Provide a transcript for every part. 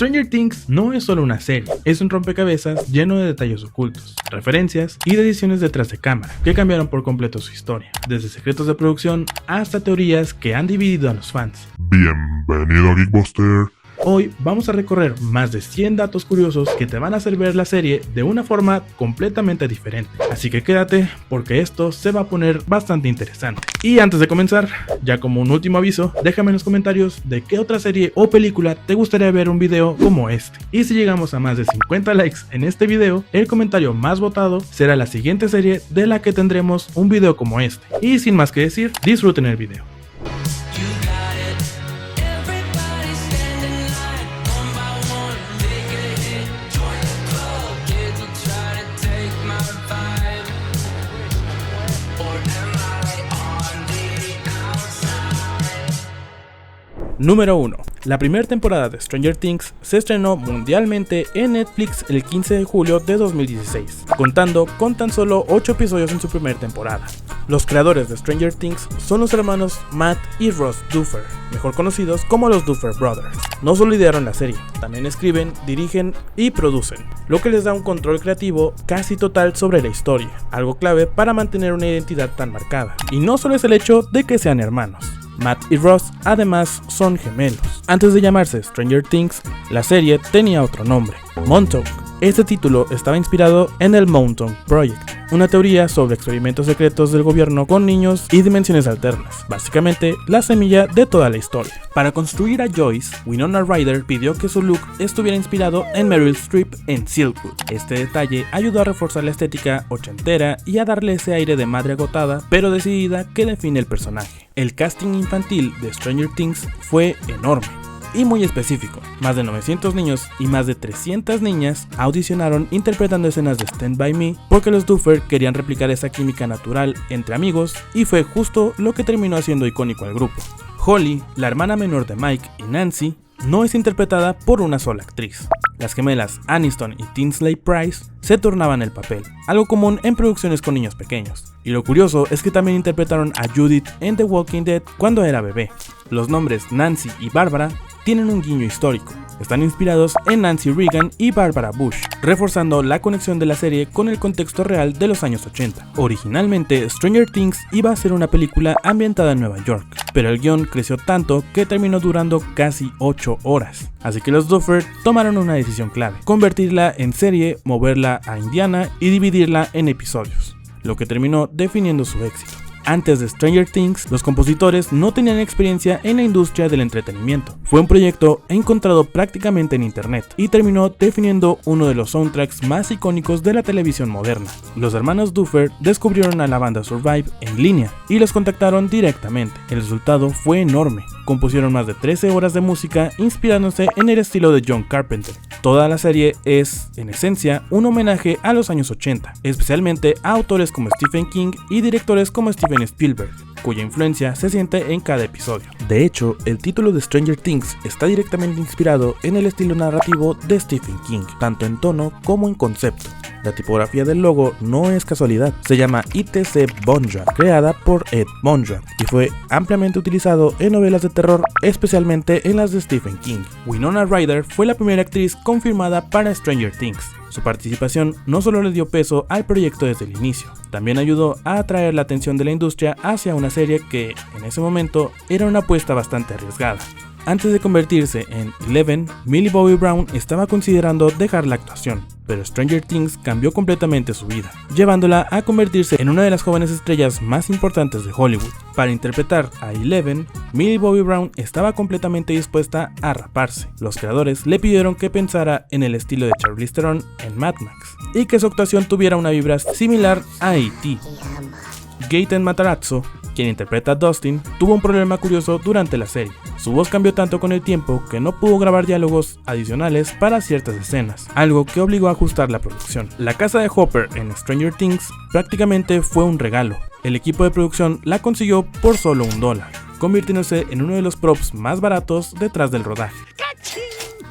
Stranger Things no es solo una serie, es un rompecabezas lleno de detalles ocultos, referencias y decisiones detrás de cámara que cambiaron por completo su historia, desde secretos de producción hasta teorías que han dividido a los fans. Bienvenido a Geekbuster. Hoy vamos a recorrer más de 100 datos curiosos que te van a hacer ver la serie de una forma completamente diferente. Así que quédate porque esto se va a poner bastante interesante. Y antes de comenzar, ya como un último aviso, déjame en los comentarios de qué otra serie o película te gustaría ver un video como este. Y si llegamos a más de 50 likes en este video, el comentario más votado será la siguiente serie de la que tendremos un video como este. Y sin más que decir, disfruten el video. Número 1. La primera temporada de Stranger Things se estrenó mundialmente en Netflix el 15 de julio de 2016, contando con tan solo 8 episodios en su primera temporada. Los creadores de Stranger Things son los hermanos Matt y Ross Duffer, mejor conocidos como los Duffer Brothers. No solo idearon la serie, también escriben, dirigen y producen, lo que les da un control creativo casi total sobre la historia, algo clave para mantener una identidad tan marcada. Y no solo es el hecho de que sean hermanos. Matt y Ross además son gemelos. Antes de llamarse Stranger Things, la serie tenía otro nombre, Montauk. Este título estaba inspirado en el Montauk Project, una teoría sobre experimentos secretos del gobierno con niños y dimensiones alternas, básicamente la semilla de toda la historia. Para construir a Joyce, Winona Ryder pidió que su look estuviera inspirado en Meryl Streep en Silkwood. Este detalle ayudó a reforzar la estética ochentera y a darle ese aire de madre agotada pero decidida que define el personaje. El casting infantil de Stranger Things fue enorme y muy específico. Más de 900 niños y más de 300 niñas audicionaron interpretando escenas de Stand By Me porque los Duffer querían replicar esa química natural entre amigos y fue justo lo que terminó haciendo icónico al grupo. Holly, la hermana menor de Mike y Nancy, no es interpretada por una sola actriz. Las gemelas Aniston y Tinsley Price se turnaban el papel, algo común en producciones con niños pequeños. Y lo curioso es que también interpretaron a Judith en The Walking Dead cuando era bebé. Los nombres Nancy y Barbara tienen un guiño histórico. Están inspirados en Nancy Reagan y Barbara Bush, reforzando la conexión de la serie con el contexto real de los años 80. Originalmente, Stranger Things iba a ser una película ambientada en Nueva York, pero el guión creció tanto que terminó durando casi 8 horas. Así que los Duffer tomaron una decisión clave: convertirla en serie, moverla a Indiana y dividirla en episodios, lo que terminó definiendo su éxito. Antes de Stranger Things, los compositores no tenían experiencia en la industria del entretenimiento. Fue un proyecto encontrado prácticamente en internet y terminó definiendo uno de los soundtracks más icónicos de la televisión moderna. Los hermanos Duffer descubrieron a la banda Survive en línea y los contactaron directamente. El resultado fue enorme. Compusieron más de 13 horas de música inspirándose en el estilo de John Carpenter. Toda la serie es, en esencia, un homenaje a los años 80, especialmente a autores como Stephen King y directores como Steven Spielberg, cuya influencia se siente en cada episodio. De hecho, el título de Stranger Things está directamente inspirado en el estilo narrativo de Stephen King, tanto en tono como en concepto. La tipografía del logo no es casualidad, se llama ITC Bonjour, creada por Ed Bonjour, y fue ampliamente utilizado en novelas de terror, especialmente en las de Stephen King. Winona Ryder fue la primera actriz confirmada para Stranger Things. Su participación no solo le dio peso al proyecto desde el inicio, también ayudó a atraer la atención de la industria hacia una serie que, en ese momento, era una apuesta bastante arriesgada. Antes de convertirse en Eleven, Millie Bobby Brown estaba considerando dejar la actuación, pero Stranger Things cambió completamente su vida, llevándola a convertirse en una de las jóvenes estrellas más importantes de Hollywood. Para interpretar a Eleven, Millie Bobby Brown estaba completamente dispuesta a raparse. Los creadores le pidieron que pensara en el estilo de Charlize Theron en Mad Max, y que su actuación tuviera una vibra similar a E.T. Gaten Matarazzo, quien interpreta a Dustin, tuvo un problema curioso durante la serie. Su voz cambió tanto con el tiempo que no pudo grabar diálogos adicionales para ciertas escenas, algo que obligó a ajustar la producción. La casa de Hopper en Stranger Things prácticamente fue un regalo. El equipo de producción la consiguió por solo $1, convirtiéndose en uno de los props más baratos detrás del rodaje.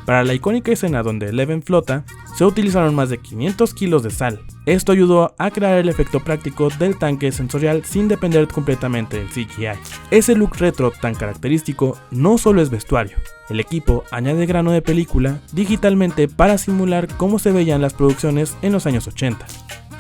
Para la icónica escena donde Eleven flota, se se utilizaron más de 500 kilos de sal. Esto ayudó a crear el efecto práctico del tanque sensorial sin depender completamente del CGI. Ese look retro tan característico no solo es vestuario. El equipo añade grano de película digitalmente para simular cómo se veían las producciones en los años 80.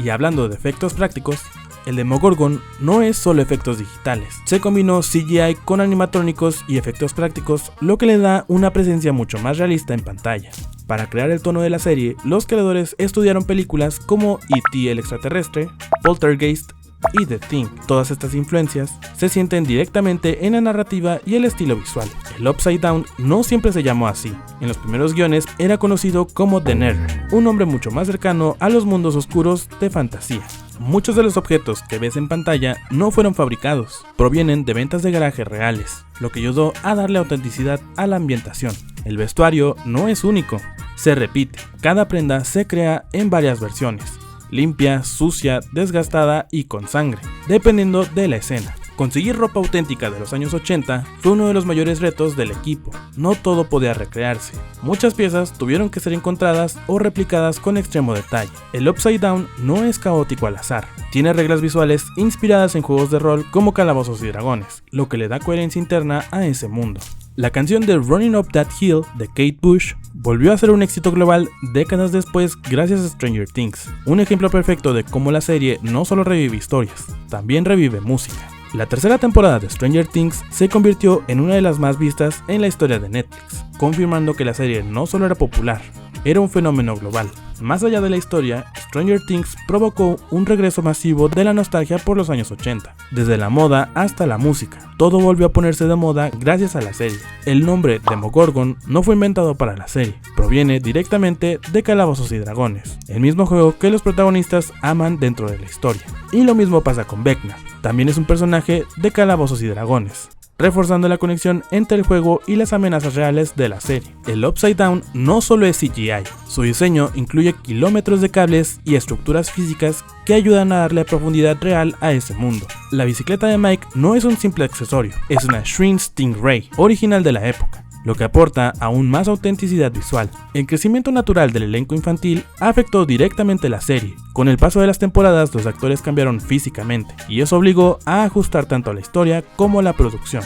Y hablando de efectos prácticos, el Demogorgon no es solo efectos digitales, se combinó CGI con animatrónicos y efectos prácticos, lo que le da una presencia mucho más realista en pantalla. Para crear el tono de la serie, los creadores estudiaron películas como E.T. el extraterrestre, Poltergeist y The Thing. Todas estas influencias se sienten directamente en la narrativa y el estilo visual. El Upside Down no siempre se llamó así. En los primeros guiones era conocido como The Nether, un nombre mucho más cercano a los mundos oscuros de fantasía. Muchos de los objetos que ves en pantalla no fueron fabricados, provienen de ventas de garaje reales, lo que ayudó a darle autenticidad a la ambientación. El vestuario no es único, se repite, cada prenda se crea en varias versiones, limpia, sucia, desgastada y con sangre, dependiendo de la escena. Conseguir ropa auténtica de los años 80 fue uno de los mayores retos del equipo. No todo podía recrearse. Muchas piezas tuvieron que ser encontradas o replicadas con extremo detalle. El Upside Down no es caótico al azar. Tiene reglas visuales inspiradas en juegos de rol como Calabozos y Dragones, lo que le da coherencia interna a ese mundo. La canción de Running Up That Hill de Kate Bush volvió a ser un éxito global décadas después gracias a Stranger Things, un ejemplo perfecto de cómo la serie no solo revive historias, también revive música. La tercera temporada de Stranger Things se convirtió en una de las más vistas en la historia de Netflix, confirmando que la serie no solo era popular, era un fenómeno global. Más allá de la historia, Stranger Things provocó un regreso masivo de la nostalgia por los años 80. Desde la moda hasta la música, todo volvió a ponerse de moda gracias a la serie. El nombre Demogorgon no fue inventado para la serie, proviene directamente de Calabozos y Dragones, el mismo juego que los protagonistas aman dentro de la historia. Y lo mismo pasa con Vecna, también es un personaje de Calabozos y Dragones, reforzando la conexión entre el juego y las amenazas reales de la serie. El Upside Down no solo es CGI, su diseño incluye kilómetros de cables y estructuras físicas que ayudan a darle profundidad real a ese mundo. La bicicleta de Mike no es un simple accesorio, es una Shrin Stingray, original de la época, lo que aporta aún más autenticidad visual. El crecimiento natural del elenco infantil afectó directamente la serie. Con el paso de las temporadas, los actores cambiaron físicamente, y eso obligó a ajustar tanto a la historia como a la producción.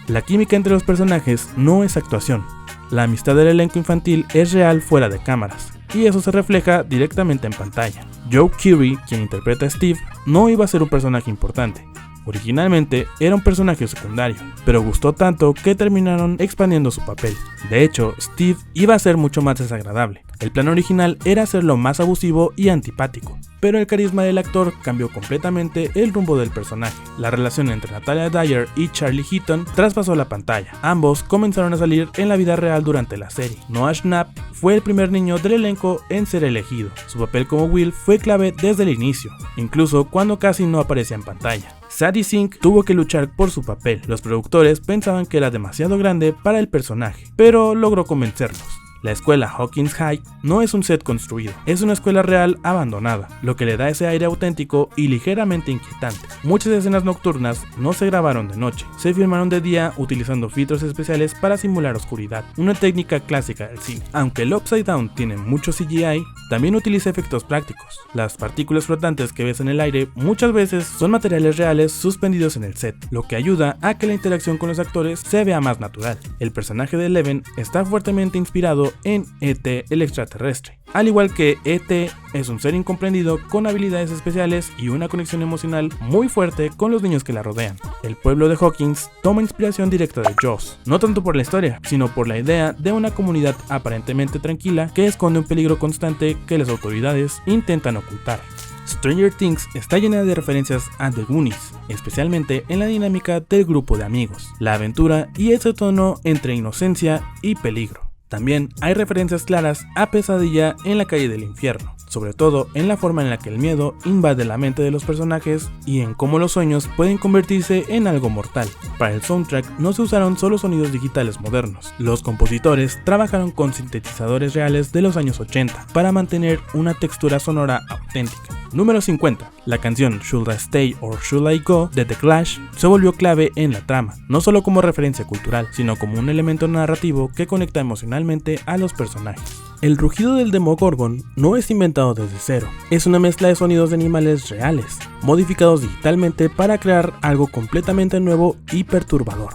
La química entre los personajes no es actuación. La amistad del elenco infantil es real fuera de cámaras, y eso se refleja directamente en pantalla. Joe Keery, quien interpreta a Steve, no iba a ser un personaje importante. Originalmente era un personaje secundario, pero gustó tanto que terminaron expandiendo su papel. De hecho, Steve iba a ser mucho más desagradable. El plan original era hacerlo más abusivo y antipático, pero el carisma del actor cambió completamente el rumbo del personaje. La relación entre Natalia Dyer y Charlie Heaton traspasó la pantalla. Ambos comenzaron a salir en la vida real durante la serie. Noah Schnapp fue el primer niño del elenco en ser elegido. Su papel como Will fue clave desde el inicio, incluso cuando casi no aparecía en pantalla. Sadie Sink tuvo que luchar por su papel. Los productores pensaban que era demasiado grande para el personaje, pero logró convencerlos. La escuela Hawkins High no es un set construido, es una escuela real abandonada, lo que le da ese aire auténtico y ligeramente inquietante. Muchas escenas nocturnas no se grabaron de noche, se filmaron de día utilizando filtros especiales para simular oscuridad, una técnica clásica del cine. Aunque el Upside Down tiene mucho CGI, también utiliza efectos prácticos. Las partículas flotantes que ves en el aire muchas veces son materiales reales suspendidos en el set, lo que ayuda a que la interacción con los actores se vea más natural. El personaje de Eleven está fuertemente inspirado en E.T. el extraterrestre. Al igual que E.T. es un ser incomprendido con habilidades especiales y una conexión emocional muy fuerte con los niños que la rodean. El pueblo de Hawkins toma inspiración directa de Jaws, no tanto por la historia, sino por la idea de una comunidad aparentemente tranquila que esconde un peligro constante que las autoridades intentan ocultar. Stranger Things está llena de referencias a The Goonies, especialmente en la dinámica del grupo de amigos, la aventura y ese tono entre inocencia y peligro. También hay referencias claras a Pesadilla en la calle del infierno, sobre todo en la forma en la que el miedo invade la mente de los personajes y en cómo los sueños pueden convertirse en algo mortal. Para el soundtrack no se usaron solo sonidos digitales modernos, los compositores trabajaron con sintetizadores reales de los años 80 para mantener una textura sonora auténtica. Número 50. La canción Should I Stay or Should I Go de The Clash se volvió clave en la trama, no solo como referencia cultural, sino como un elemento narrativo que conecta emocionalmente a los personajes. El rugido del Demogorgon no es inventado desde cero, es una mezcla de sonidos de animales reales, modificados digitalmente para crear algo completamente nuevo y perturbador.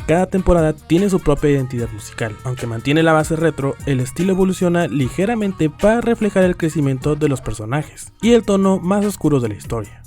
Cada temporada tiene su propia identidad musical, aunque mantiene la base retro, el estilo evoluciona ligeramente para reflejar el crecimiento de los personajes y el tono más oscuro de la historia.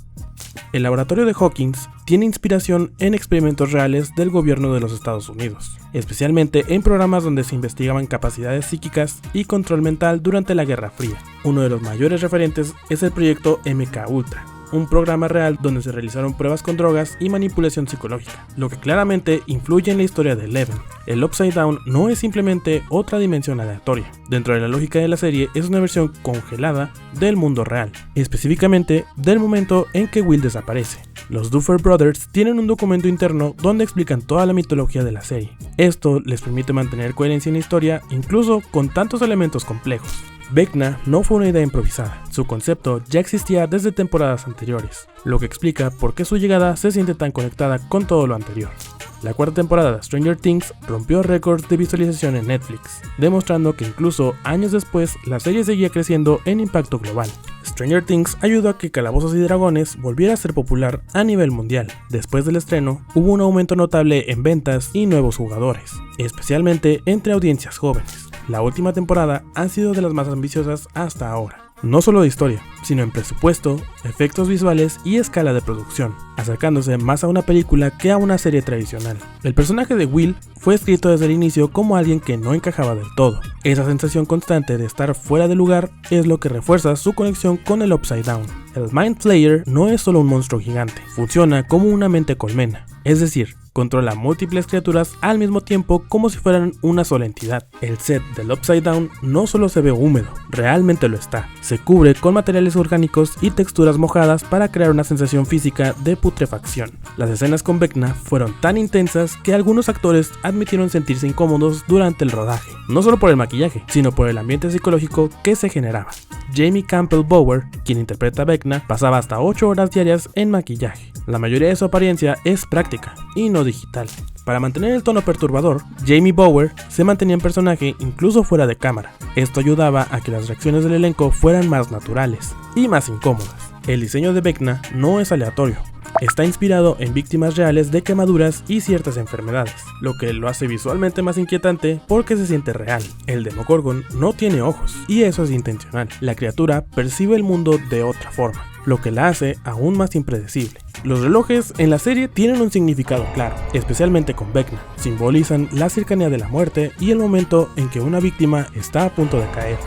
El laboratorio de Hawkins tiene inspiración en experimentos reales del gobierno de los Estados Unidos, especialmente en programas donde se investigaban capacidades psíquicas y control mental durante la Guerra Fría. Uno de los mayores referentes es el proyecto MK Ultra, un programa real donde se realizaron pruebas con drogas y manipulación psicológica, lo que claramente influye en la historia de Eleven. El Upside Down no es simplemente otra dimensión aleatoria. Dentro de la lógica de la serie es una versión congelada del mundo real, específicamente del momento en que Will desaparece. Los Duffer Brothers tienen un documento interno donde explican toda la mitología de la serie. Esto les permite mantener coherencia en la historia incluso con tantos elementos complejos. Vecna no fue una idea improvisada, su concepto ya existía desde temporadas anteriores, lo que explica por qué su llegada se siente tan conectada con todo lo anterior. La cuarta temporada de Stranger Things rompió récords de visualización en Netflix, demostrando que incluso años después la serie seguía creciendo en impacto global. Stranger Things ayudó a que Calabozos y Dragones volviera a ser popular a nivel mundial. Después del estreno, hubo un aumento notable en ventas y nuevos jugadores, especialmente entre audiencias jóvenes. La última temporada ha sido de las más ambiciosas hasta ahora, no solo de historia, sino en presupuesto, efectos visuales y escala de producción, acercándose más a una película que a una serie tradicional. El personaje de Will fue escrito desde el inicio como alguien que no encajaba del todo. Esa sensación constante de estar fuera de lugar es lo que refuerza su conexión con el Upside Down. El Mind Flayer no es solo un monstruo gigante, funciona como una mente colmena, es decir, controla múltiples criaturas al mismo tiempo como si fueran una sola entidad. El set del Upside Down no solo se ve húmedo, realmente lo está. Se cubre con materiales orgánicos y texturas mojadas para crear una sensación física de putrefacción. Las escenas con Vecna fueron tan intensas que algunos actores admitieron sentirse incómodos durante el rodaje, no solo por el maquillaje, sino por el ambiente psicológico que se generaba. Jamie Campbell Bower, quien interpreta a Vecna, pasaba hasta 8 horas diarias en maquillaje. La mayoría de su apariencia es práctica y no digital. Para mantener el tono perturbador, Jamie Bower se mantenía en personaje incluso fuera de cámara. Esto ayudaba a que las reacciones del elenco fueran más naturales y más incómodas. El diseño de Vecna no es aleatorio. Está inspirado en víctimas reales de quemaduras y ciertas enfermedades, lo que lo hace visualmente más inquietante porque se siente real. El Demogorgon no tiene ojos, y eso es intencional. La criatura percibe el mundo de otra forma, lo que la hace aún más impredecible. Los relojes en la serie tienen un significado claro, especialmente con Vecna. Simbolizan la cercanía de la muerte y el momento en que una víctima está a punto de caer.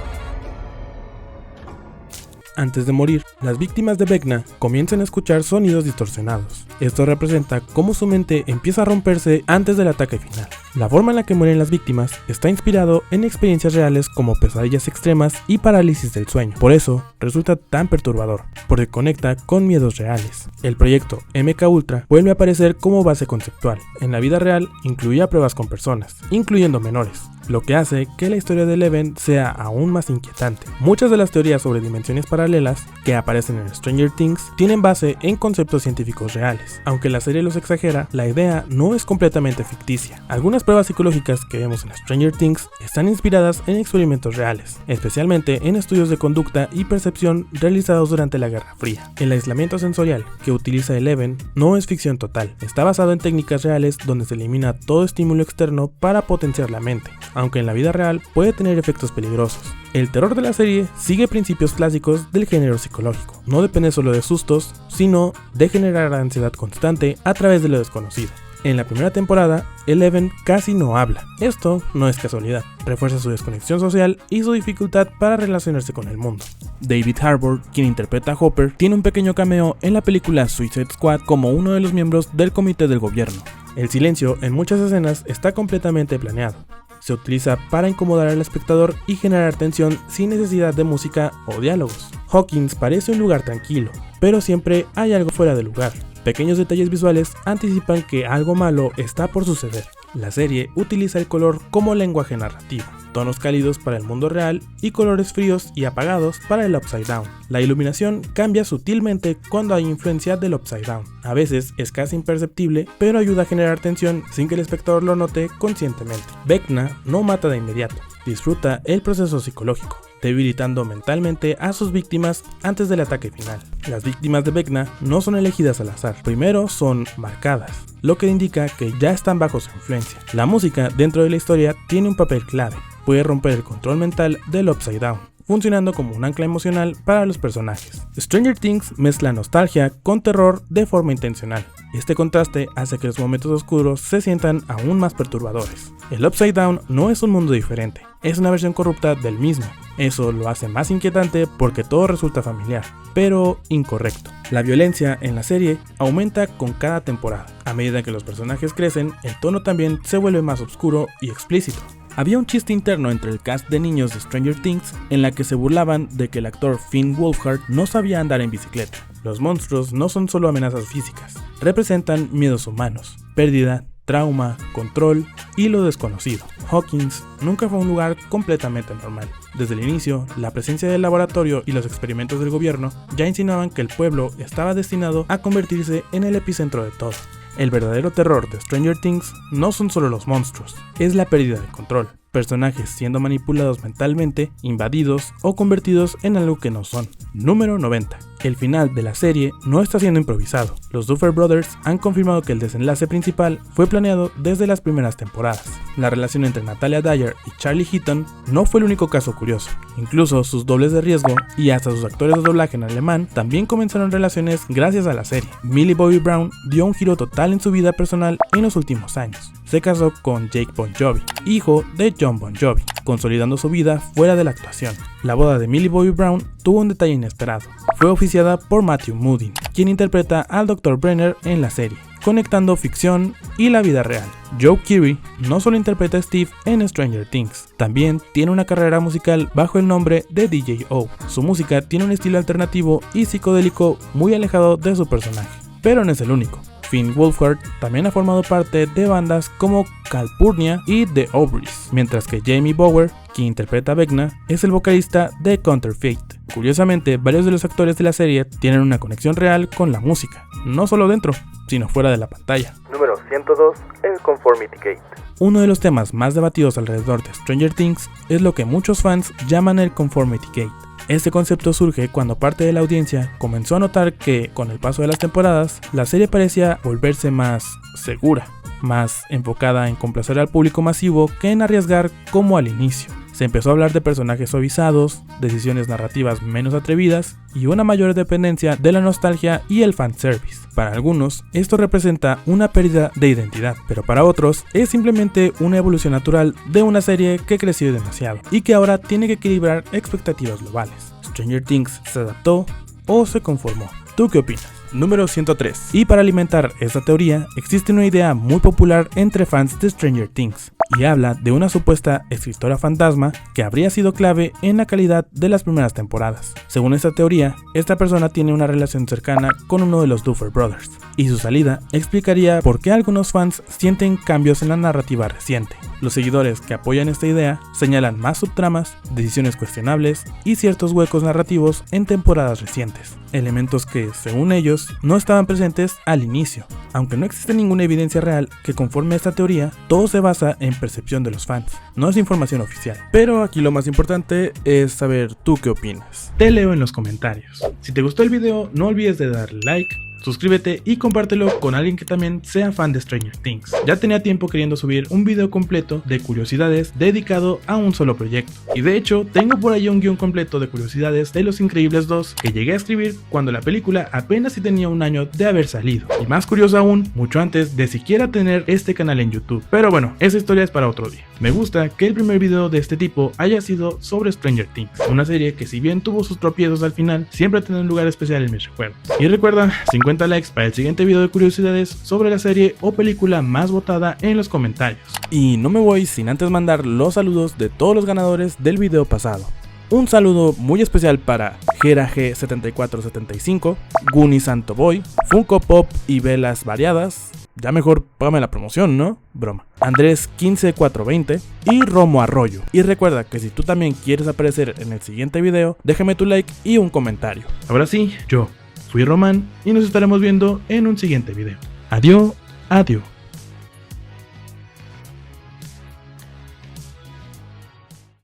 Antes de morir, las víctimas de Vecna comienzan a escuchar sonidos distorsionados. Esto representa cómo su mente empieza a romperse antes del ataque final. La forma en la que mueren las víctimas está inspirado en experiencias reales como pesadillas extremas y parálisis del sueño. Por eso, resulta tan perturbador, porque conecta con miedos reales. El proyecto MK Ultra vuelve a aparecer como base conceptual. En la vida real, incluía pruebas con personas, incluyendo menores, lo que hace que la historia de Eleven sea aún más inquietante. Muchas de las teorías sobre dimensiones paralelas que aparecen en Stranger Things tienen base en conceptos científicos reales. Aunque la serie los exagera, la idea no es completamente ficticia. Algunas pruebas psicológicas que vemos en Stranger Things están inspiradas en experimentos reales, especialmente en estudios de conducta y percepción realizados durante la Guerra Fría. El aislamiento sensorial que utiliza Eleven no es ficción total, está basado en técnicas reales donde se elimina todo estímulo externo para potenciar la mente, aunque en la vida real puede tener efectos peligrosos. El terror de la serie sigue principios clásicos del género psicológico. No depende solo de sustos, sino de generar ansiedad constante a través de lo desconocido. En la primera temporada, Eleven casi no habla. Esto no es casualidad, refuerza su desconexión social y su dificultad para relacionarse con el mundo. David Harbour, quien interpreta a Hopper, tiene un pequeño cameo en la película Suicide Squad como uno de los miembros del comité del gobierno. El silencio en muchas escenas está completamente planeado. Se utiliza para incomodar al espectador y generar tensión sin necesidad de música o diálogos. Hawkins parece un lugar tranquilo, pero siempre hay algo fuera de lugar. Pequeños detalles visuales anticipan que algo malo está por suceder. La serie utiliza el color como lenguaje narrativo, tonos cálidos para el mundo real y colores fríos y apagados para el Upside Down. La iluminación cambia sutilmente cuando hay influencia del Upside Down. A veces es casi imperceptible, pero ayuda a generar tensión sin que el espectador lo note conscientemente. Vecna no mata de inmediato, disfruta el proceso psicológico, debilitando mentalmente a sus víctimas antes del ataque final. Las víctimas de Vecna no son elegidas al azar, primero son marcadas, lo que indica que ya están bajo su influencia. La música dentro de la historia tiene un papel clave, puede romper el control mental del Upside Down, funcionando como un ancla emocional para los personajes. Stranger Things mezcla nostalgia con terror de forma intencional. Este contraste hace que los momentos oscuros se sientan aún más perturbadores. El Upside Down no es un mundo diferente, es una versión corrupta del mismo. Eso lo hace más inquietante porque todo resulta familiar, pero incorrecto. La violencia en la serie aumenta con cada temporada. A medida que los personajes crecen, el tono también se vuelve más oscuro y explícito. Había un chiste interno entre el cast de niños de Stranger Things en la que se burlaban de que el actor Finn Wolfhard no sabía andar en bicicleta. Los monstruos no son solo amenazas físicas, representan miedos humanos, pérdida, trauma, control y lo desconocido. Hawkins nunca fue un lugar completamente normal. Desde el inicio, la presencia del laboratorio y los experimentos del gobierno ya insinuaban que el pueblo estaba destinado a convertirse en el epicentro de todo. El verdadero terror de Stranger Things no son solo los monstruos, es la pérdida de control. Personajes siendo manipulados mentalmente, invadidos o convertidos en algo que no son. Número 90. El final de la serie no está siendo improvisado. Los Duffer Brothers han confirmado que el desenlace principal fue planeado desde las primeras temporadas. La relación entre Natalia Dyer y Charlie Heaton no fue el único caso curioso. Incluso sus dobles de riesgo y hasta sus actores de doblaje en alemán también comenzaron relaciones gracias a la serie. Millie Bobby Brown dio un giro total en su vida personal en los últimos años. Se casó con Jake Bon Jovi, hijo de John Bon Jovi, consolidando su vida fuera de la actuación. La boda de Millie Bobby Brown tuvo un detalle inesperado. Fue oficiada por Matthew Modine, quien interpreta al Dr. Brenner en la serie, conectando ficción y la vida real. Joe Keery no solo interpreta a Steve en Stranger Things, también tiene una carrera musical bajo el nombre de DJ O. Su música tiene un estilo alternativo y psicodélico muy alejado de su personaje, pero no es el único. Finn Wolfhard también ha formado parte de bandas como Calpurnia y The Aubrys, mientras que Jamie Bower, quien interpreta a Vecna, es el vocalista de Counterfeit. Curiosamente, varios de los actores de la serie tienen una conexión real con la música, no solo dentro, sino fuera de la pantalla. Número 102. El Conformity Gate. Uno de los temas más debatidos alrededor de Stranger Things es lo que muchos fans llaman el Conformity Gate. Este concepto surge cuando parte de la audiencia comenzó a notar que, con el paso de las temporadas, la serie parecía volverse más segura, más enfocada en complacer al público masivo que en arriesgar como al inicio. Se empezó a hablar de personajes suavizados, decisiones narrativas menos atrevidas y una mayor dependencia de la nostalgia y el fanservice. Para algunos, esto representa una pérdida de identidad, pero para otros es simplemente una evolución natural de una serie que creció demasiado y que ahora tiene que equilibrar expectativas globales. Stranger Things se adaptó o se conformó. ¿Tú qué opinas? Número 103. Y para alimentar esta teoría, existe una idea muy popular entre fans de Stranger Things, y habla de una supuesta escritora fantasma que habría sido clave en la calidad de las primeras temporadas. Según esta teoría, esta persona tiene una relación cercana con uno de los Duffer Brothers, y su salida explicaría por qué algunos fans sienten cambios en la narrativa reciente. Los seguidores que apoyan esta idea señalan más subtramas, decisiones cuestionables y ciertos huecos narrativos en temporadas recientes, elementos que, según ellos, no estaban presentes al inicio. Aunque no existe ninguna evidencia real que conforme a esta teoría, todo se basa en percepción de los fans, no es información oficial. Pero aquí lo más importante es saber tú qué opinas. Te leo en los comentarios. Si te gustó el video, no olvides de darle like, suscríbete y compártelo con alguien que también sea fan de Stranger Things. Ya tenía tiempo queriendo subir un video completo de curiosidades dedicado a un solo proyecto. Y de hecho, tengo por ahí un guión completo de curiosidades de Los Increíbles 2 que llegué a escribir cuando la película apenas si tenía un año de haber salido. Y más curioso aún, mucho antes de siquiera tener este canal en YouTube. Pero bueno, esa historia es para otro día. Me gusta que el primer video de este tipo haya sido sobre Stranger Things, una serie que si bien tuvo sus tropiezos al final, siempre tendrá un lugar especial en mis recuerdos. Y recuerda, 50 likes para el siguiente video de curiosidades sobre la serie o película más votada en los comentarios. Y no me voy sin antes mandar los saludos de todos los ganadores del video pasado. Un saludo muy especial para Gera G7475, Guni Santo Boy, Funko Pop y Velas Variadas, ya mejor págame la promoción, ¿no? Broma. Andrés 15420 y Romo Arroyo. Y recuerda que si tú también quieres aparecer en el siguiente video, déjame tu like y un comentario. Ahora sí, yo fui Román y nos estaremos viendo en un siguiente video. Adiós, adiós.